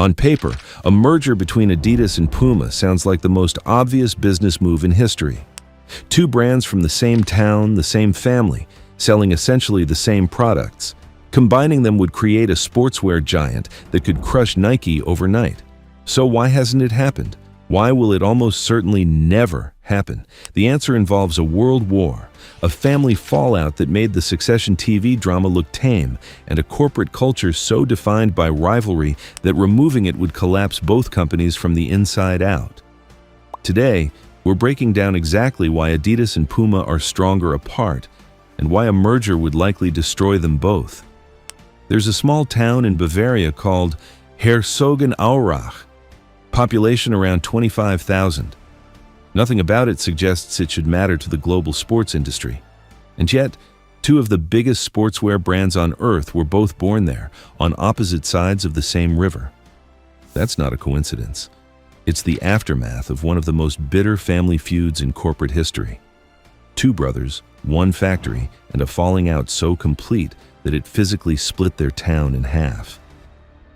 On paper, a merger between Adidas and Puma sounds like the most obvious business move in history. Two brands from the same town, the same family, selling essentially the same products. Combining them would create a sportswear giant that could crush Nike overnight. So why hasn't it happened? Why will it almost certainly never happen? The answer involves a world war, a family fallout that made the Succession TV drama look tame, and a corporate culture so defined by rivalry that removing it would collapse both companies from the inside out. Today, we're breaking down exactly why Adidas and Puma are stronger apart, and why a merger would likely destroy them both. There's a small town in Bavaria called Herzogenaurach, population around 25,000. Nothing about it suggests it should matter to the global sports industry. And yet, two of the biggest sportswear brands on earth were both born there, on opposite sides of the same river. That's not a coincidence. It's the aftermath of one of the most bitter family feuds in corporate history. Two brothers, one factory, and a falling out so complete that it physically split their town in half.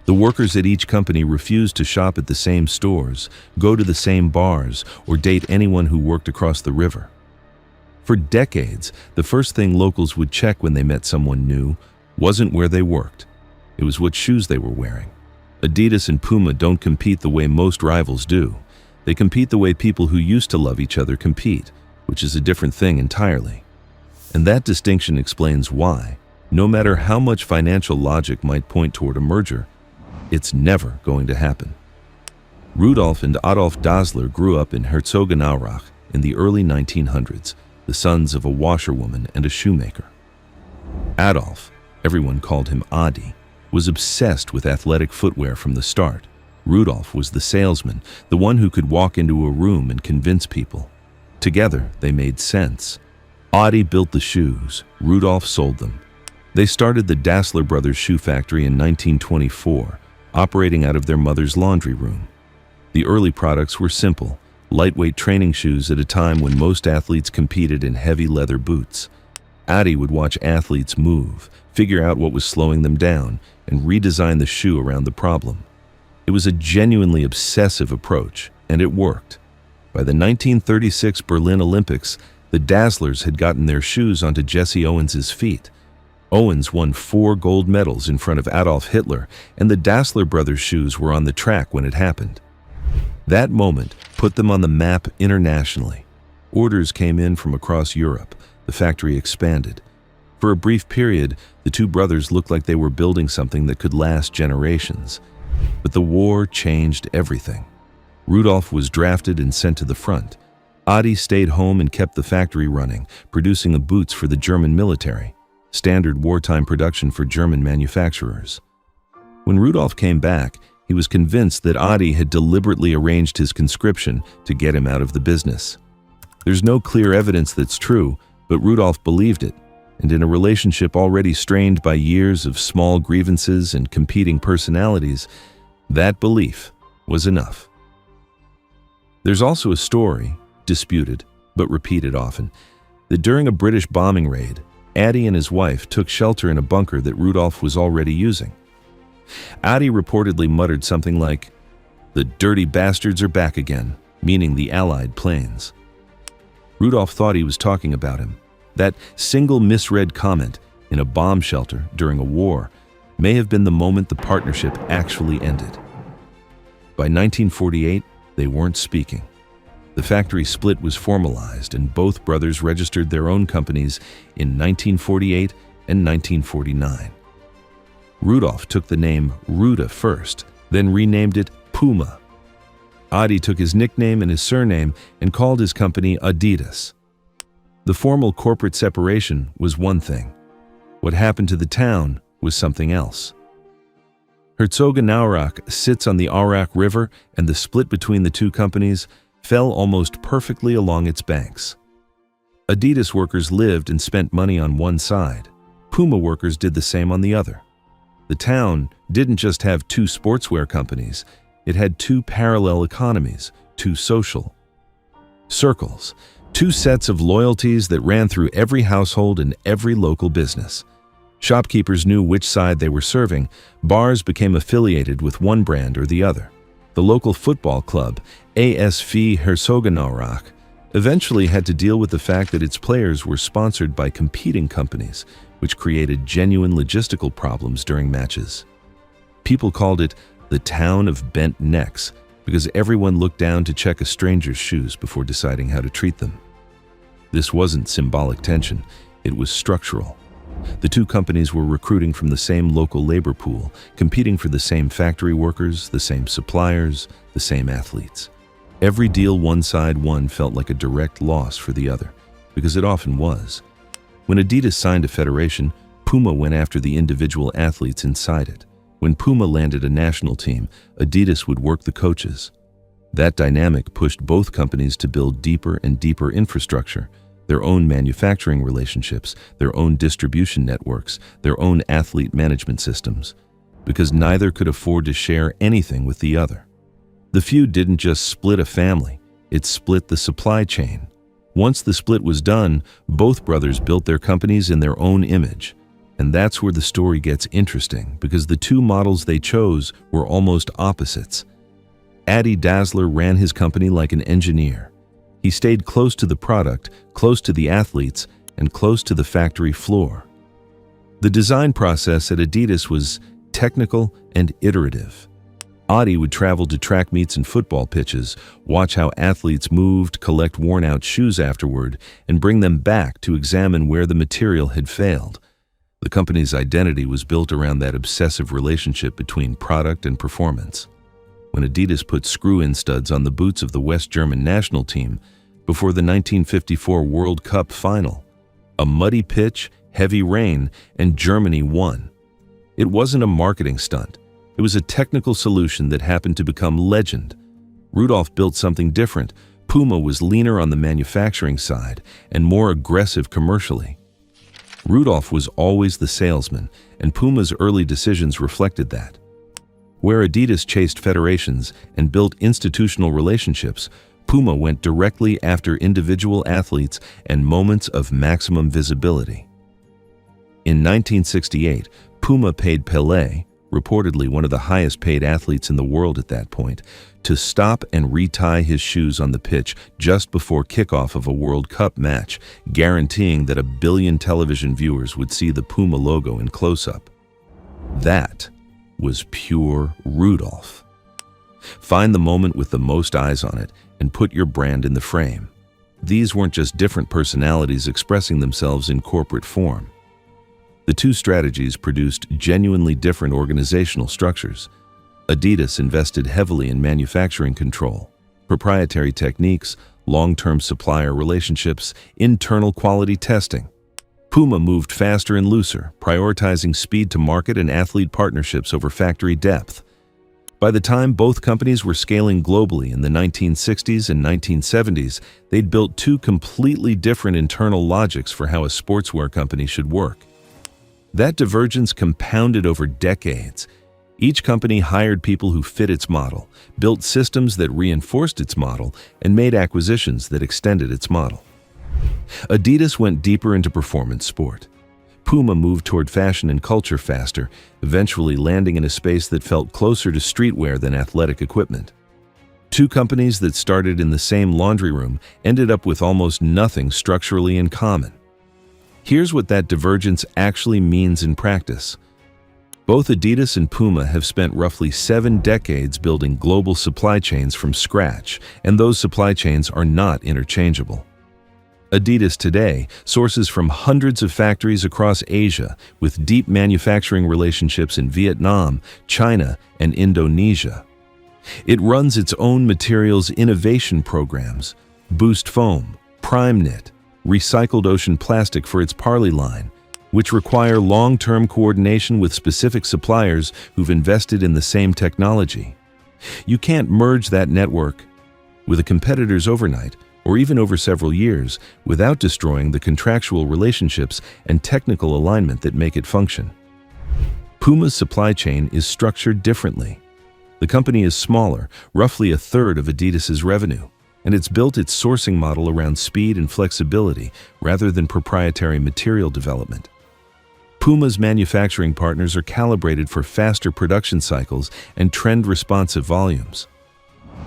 The workers at each company refused to shop at the same stores, go to the same bars, or date anyone who worked across the river. For decades, the first thing locals would check when they met someone new wasn't where they worked. It was what shoes they were wearing. Adidas and Puma don't compete the way most rivals do. They compete the way people who used to love each other compete, which is a different thing entirely. And that distinction explains why, no matter how much financial logic might point toward a merger, it's never going to happen. Rudolf and Adi Dassler grew up in Herzogenaurach in the early 1900s, the sons of a washerwoman and a shoemaker. Adolf, everyone called him Adi, was obsessed with athletic footwear from the start. Rudolf was the salesman, the one who could walk into a room and convince people. Together, they made sense. Adi built the shoes, Rudolf sold them. They started the Dassler Brothers shoe factory in 1924, operating out of their mother's laundry room. The early products were simple, lightweight training shoes at a time when most athletes competed in heavy leather boots. Adi would watch athletes move, figure out what was slowing them down, and redesign the shoe around the problem. It was a genuinely obsessive approach, and it worked. By the 1936 Berlin Olympics, the Dasslers had gotten their shoes onto Jesse Owens's feet. Owens won 4 gold medals in front of Adolf Hitler, and the Dassler brothers' shoes were on the track when it happened. That moment put them on the map internationally. Orders came in from across Europe. The factory expanded. For a brief period, the two brothers looked like they were building something that could last generations. But the war changed everything. Rudolf was drafted and sent to the front. Adi stayed home and kept the factory running, producing the boots for the German military, standard wartime production for German manufacturers. When Rudolf came back, he was convinced that Adi had deliberately arranged his conscription to get him out of the business. There's no clear evidence that's true, but Rudolf believed it, and in a relationship already strained by years of small grievances and competing personalities, that belief was enough. There's also a story, disputed but repeated often, that during a British bombing raid, Adi and his wife took shelter in a bunker that Rudolf was already using. Adi reportedly muttered something like, "The dirty bastards are back again," meaning the Allied planes. Rudolf thought he was talking about him. That single misread comment in a bomb shelter during a war may have been the moment the partnership actually ended. By 1948, they weren't speaking. The factory split was formalized, and both brothers registered their own companies in 1948 and 1949. Rudolf took the name Ruda first, then renamed it Puma. Adi took his nickname and his surname and called his company Adidas. The formal corporate separation was one thing. What happened to the town was something else. Herzogenaurach sits on the Aurach River, and the split between the two companies fell almost perfectly along its banks. Adidas workers lived and spent money on one side. Puma workers did the same on the other. The town didn't just have two sportswear companies, it had two parallel economies, two social circles, two sets of loyalties that ran through every household and every local business. Shopkeepers knew which side they were serving. Bars became affiliated with one brand or the other. The local football club, ASV Herzogenaurach, eventually had to deal with the fact that its players were sponsored by competing companies, which created genuine logistical problems during matches. People called it the town of bent necks because everyone looked down to check a stranger's shoes before deciding how to treat them. This wasn't symbolic tension, it was structural. The two companies were recruiting from the same local labor pool, competing for the same factory workers, the same suppliers, the same athletes. Every deal one side won felt like a direct loss for the other, because it often was. When Adidas signed a federation, Puma went after the individual athletes inside it. When Puma landed a national team, Adidas would work the coaches. That dynamic pushed both companies to build deeper and deeper infrastructure, their own manufacturing relationships, their own distribution networks, their own athlete management systems, because neither could afford to share anything with the other. The feud didn't just split a family, it split the supply chain. Once the split was done, both brothers built their companies in their own image. And that's where the story gets interesting, because the two models they chose were almost opposites. Adi Dassler ran his company like an engineer. He stayed close to the product, close to the athletes, and close to the factory floor. The design process at Adidas was technical and iterative. Adi would travel to track meets and football pitches, watch how athletes moved, collect worn-out shoes afterward, and bring them back to examine where the material had failed. The company's identity was built around that obsessive relationship between product and performance. When Adidas put screw-in studs on the boots of the West German national team before the 1954 World Cup final, a muddy pitch, heavy rain, and Germany won. It wasn't a marketing stunt. It was a technical solution that happened to become legend. Rudolf built something different. Puma was leaner on the manufacturing side and more aggressive commercially. Rudolf was always the salesman, and Puma's early decisions reflected that. Where Adidas chased federations and built institutional relationships, Puma went directly after individual athletes and moments of maximum visibility. In 1968, Puma paid Pelé, reportedly one of the highest-paid athletes in the world at that point, to stop and retie his shoes on the pitch just before kickoff of a World Cup match, guaranteeing that 1 billion television viewers would see the Puma logo in close-up. That was pure Rudolf. Find the moment with the most eyes on it and put your brand in the frame. These weren't just different personalities expressing themselves in corporate form. The two strategies produced genuinely different organizational structures. Adidas invested heavily in manufacturing control, proprietary techniques, long-term supplier relationships, internal quality testing. Puma moved faster and looser, prioritizing speed to market and athlete partnerships over factory depth. By the time both companies were scaling globally in the 1960s and 1970s, they'd built two completely different internal logics for how a sportswear company should work. That divergence compounded over decades. Each company hired people who fit its model, built systems that reinforced its model, and made acquisitions that extended its model. Adidas went deeper into performance sport. Puma moved toward fashion and culture faster, eventually landing in a space that felt closer to streetwear than athletic equipment. Two companies that started in the same laundry room ended up with almost nothing structurally in common. Here's what that divergence actually means in practice. Both Adidas and Puma have spent roughly 7 decades building global supply chains from scratch, and those supply chains are not interchangeable. Adidas today sources from hundreds of factories across Asia with deep manufacturing relationships in Vietnam, China, and Indonesia. It runs its own materials innovation programs, Boost Foam, Prime Knit, recycled ocean plastic for its Parley line, which require long-term coordination with specific suppliers who've invested in the same technology. You can't merge that network with a competitor's overnight, or even over several years, without destroying the contractual relationships and technical alignment that make it function. Puma's supply chain is structured differently. The company is smaller, roughly 1/3 of Adidas's revenue, and it's built its sourcing model around speed and flexibility rather than proprietary material development. Puma's manufacturing partners are calibrated for faster production cycles and trend-responsive volumes.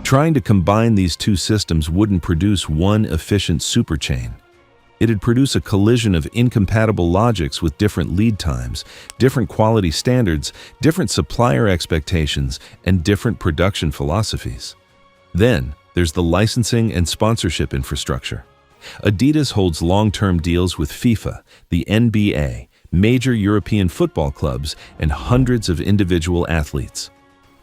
Trying to combine these two systems wouldn't produce one efficient superchain. It'd produce a collision of incompatible logics with different lead times, different quality standards, different supplier expectations, and different production philosophies. Then, there's the licensing and sponsorship infrastructure. Adidas holds long-term deals with FIFA, the NBA, major European football clubs, and hundreds of individual athletes.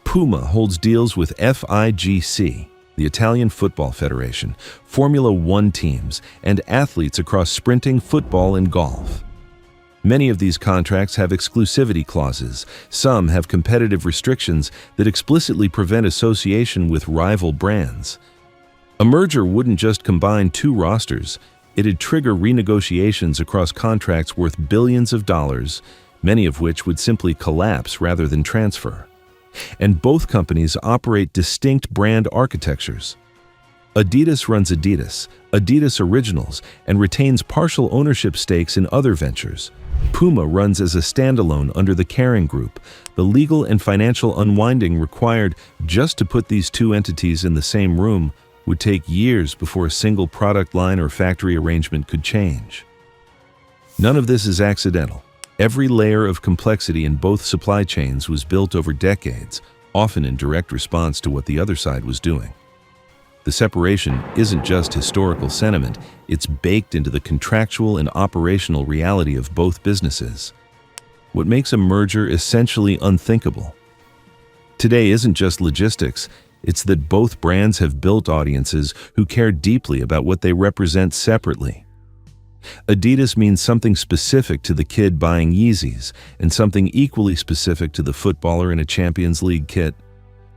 Puma holds deals with FIGC, the Italian Football Federation, Formula One teams, and athletes across sprinting, football, and golf. Many of these contracts have exclusivity clauses. Some have competitive restrictions that explicitly prevent association with rival brands. A merger wouldn't just combine two rosters, it'd trigger renegotiations across contracts worth billions of dollars, many of which would simply collapse rather than transfer. And both companies operate distinct brand architectures. Adidas runs Adidas Originals, and retains partial ownership stakes in other ventures. Puma runs as a standalone under the Kering Group. The legal and financial unwinding required just to put these two entities in the same room would take years before a single product line or factory arrangement could change. None of this is accidental. Every layer of complexity in both supply chains was built over decades, often in direct response to what the other side was doing. The separation isn't just historical sentiment, it's baked into the contractual and operational reality of both businesses. What makes a merger essentially unthinkable? Today isn't just logistics, it's that both brands have built audiences who care deeply about what they represent separately. Adidas means something specific to the kid buying Yeezys, and something equally specific to the footballer in a Champions League kit.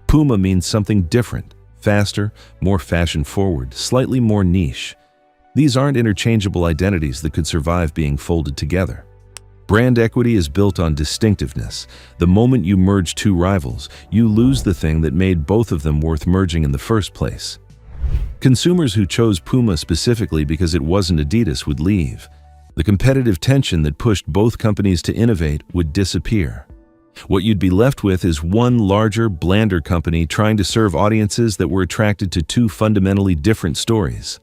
Puma means something different, faster, more fashion-forward, slightly more niche. These aren't interchangeable identities that could survive being folded together. Brand equity is built on distinctiveness. The moment you merge two rivals, you lose the thing that made both of them worth merging in the first place. Consumers who chose Puma specifically because it wasn't Adidas would leave. The competitive tension that pushed both companies to innovate would disappear. What you'd be left with is one larger, blander company trying to serve audiences that were attracted to two fundamentally different stories.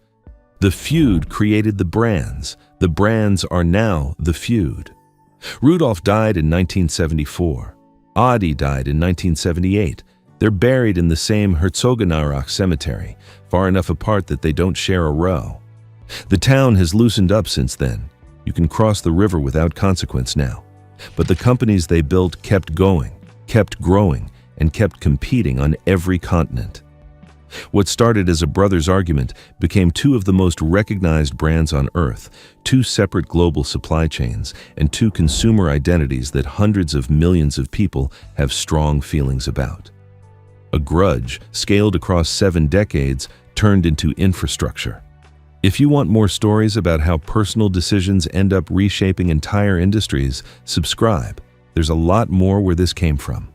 The feud created the brands. The brands are now the feud. Rudolf died in 1974. Adi died in 1978. They're buried in the same Herzogenaurach cemetery, far enough apart that they don't share a row. The town has loosened up since then. You can cross the river without consequence now. But the companies they built kept going, kept growing, and kept competing on every continent. What started as a brothers' argument became two of the most recognized brands on Earth, two separate global supply chains, and two consumer identities that hundreds of millions of people have strong feelings about. A grudge, scaled across 7 decades, turned into infrastructure. If you want more stories about how personal decisions end up reshaping entire industries, subscribe. There's a lot more where this came from.